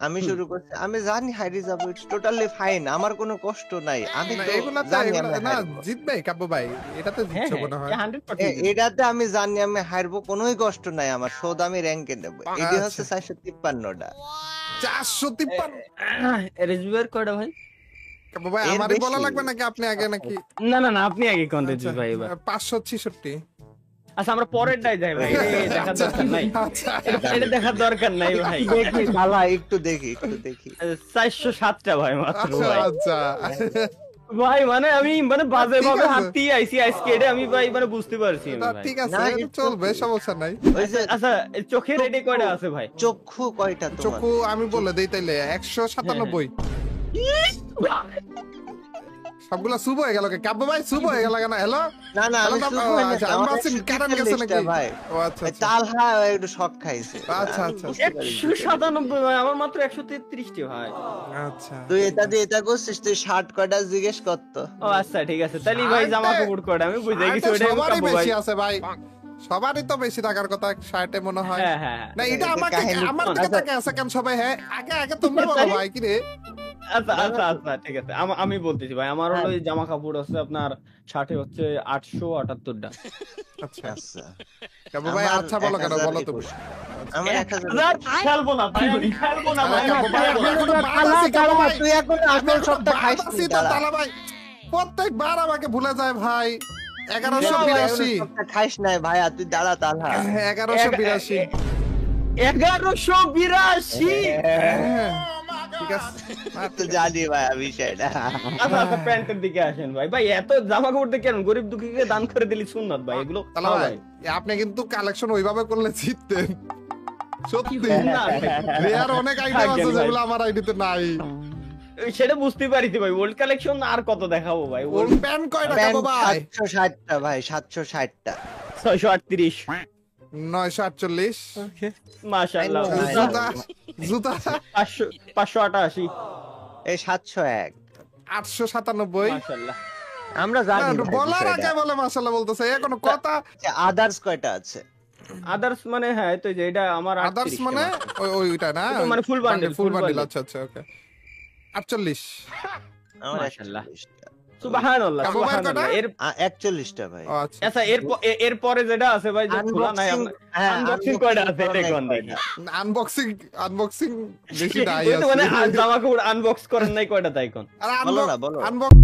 আমি শুরু করছি, আমি জানি হাইরে যাবো, ইটস টোটালি ফাইন, আমার কোনো কষ্ট নাই, আমি না তো এগুলাতে জানি এগুলা আমি না হারবো। জিতবে কাব্য ভাই, এটাতে হ্যাঁ জিতছে হ্যাঁ মনে হয়। 100% এটাতে আমি জানি আমি হারবো, কোনোই কষ্ট নাই আমার, শোধ আমি র্যাঙ্কে নেবো। এটি হচ্ছে আচ্ছা 453টা। 453 রেজুয়ার কয়টা ভাই? কাব্য ভাই এর আমারই বলা বেশি। লাগবে নাকি আপনি আগে নাকি? না না না আপনি আগে কোন আচ্ছা, রেজুয়ার ভাই এবার। 566। আচ্ছা আমরা পরেরটাই যাই ভাই, এটা দেখার দরকার নাই, আচ্ছা এটা দেখার দরকার নাই ভাই। দেখি ভালা, একটু দেখি একটু দেখি। 407টা ভাই মাত্র ভাই। আচ্ছা ভাই মানে আমি মানে বাজে ঠিক ভাবে আছে। হাঁটতেই আইছি আজকে, এটা আমি ভাই মানে বুঝতে পারছি আমি ভাই। ঠিক আছে না, এটা it's চলবে, okay. সমস্যা নাই। ওই যে আচ্ছা চোখের রেডি কয়টা আছে ভাই? চক্ষু কয়টা তোমার? চকু আমি বলে দেই তাইলে 197। সবগুলা শুভ হয়ে গেল, কাব্য ভাই শুভ হয়ে গেল কেন? হ্যালো না না আমি হ্যালো, শুভ হই না, আচ্ছা, আমি আমার ভাবছি কারেন্ট গেছে 143টা নাকি? ভাই। ও আচ্ছা আচ্ছা তালহা একটু শক খাইছে। আচ্ছা, আমি আচ্ছা। বুঝতে পারিনি। 197 ভাই, আমার মাত্র 133টি ভাই। আচ্ছা তুই এটা দিয়ে এটা করছিস, তুই শার্ট কয়টা জিজ্ঞেস করতো। ও আচ্ছা ঠিক আছে, তাহলে ভাই জামা কাপড় কয়টা আমি বুঝে গেছি, আরে ওইটাই আমি সবারই কাবু ভাই। বেশি আছে ভাই, সবারই তো বেশি থাকার কথা শার্টে মনে হয়। হ্যাঁ হ্যাঁ হ্যাঁ। না এটা এটা আমাকে কাহিনী আমার কোন? দিকে আচ্ছা। তাকে আছে কেন সবাই? হ্যাঁ আগে আগে তোমরা বলো ভাই কি রে? আচ্ছা আচ্ছা আচ্ছা ঠিক আছে, আমি বলতেছি ভাই, আমার হলো এই জামা কাপড় আছে আপনার শার্টে হচ্ছে 878টা। আচ্ছা আচ্ছা কাব্য ভাই আমার আচ্ছা বলো কেন, বলো তো। 1021 আমার 1000 খেলবো না ভাই, আমি খেলবো না ভাই, আরে কাব্য ভাই, খেলবো আমি না। এখনো বাদ আছি কাব্য ভাই। তুই এখন আমি আসল এখনো সবটা বাদ খাইস আছি নি, তো দাঁড়া। তালা ভাই। প্রত্যেকবার আমাকে ভুলে যায় ভাই। তুই এখনো 1182 সবটা খাইস নাই ভাইয়া, তুই দাঁড়া তালহা। 1182 1182। ঠিক আছে তো জানি ভাইয়া বিষয়টা। আচ্ছা আচ্ছা প্যান্টের দিকে আসেন ভাই, ভাই এত জামা কাপড় দিয়ে কেন গরিব দুঃখীকে দান করে দিলি সুন্নাত ভাই, এগুলো তালা খাও ভাই আপনি কিন্তু কালেকশন ওইভাবে করলে জিততেন সত্যি। না, রেয়ার অনেক আইটেম আছে থাকেন ভাই। যেগুলো আমার আইডিতে নাই। সেটা বুঝতে পারিছি ভাই, ওল্ড কালেকশন আর কত দেখাবো ভাই? ওর প্যান কয়টা কাব্য ভাই? 760টা ভাই, 760টা। 638। 948। মাশাআল্লাহ। ভাই। জুতা জুতা 588। এই 701। 897। মাশাআল্লাহ। আমরা জানি ভাই বলার বিষয়টা। আগে বলে মাশাআল্লাহ বলতেছে, এ কোনো কথা? আদার্স কয়টা আছে? আদার্স মানে হ্যাঁ এই তো যে এটা আমার আদার্স 38 মানে ওইটা না, এটা মানে full bundle, ফুল full বান্ডেল। bundle। আচ্ছা আচ্ছা ওকে 48। আমার মাশাআল্লাহ। 41টা। সুবহানাল্লাহ কাবু ভাই সুবহানাল্লাহ। কটা? এর 41টা ভাই। ও আচ্ছা আচ্ছা এর পরে যেটা আছে ভাই যে খোলা নাই আনবক্সিং, আমরা আনবক্সিং কয়টা আছে এটা কোন দেখি? আনবক্সিং আনবক্সিং বেশি নাই ওই তো মানে আছে। জামা কাপড় আনবক্স করেন নাই কয়টা তাই কোন? আর বলো না, বলো। আনবক্স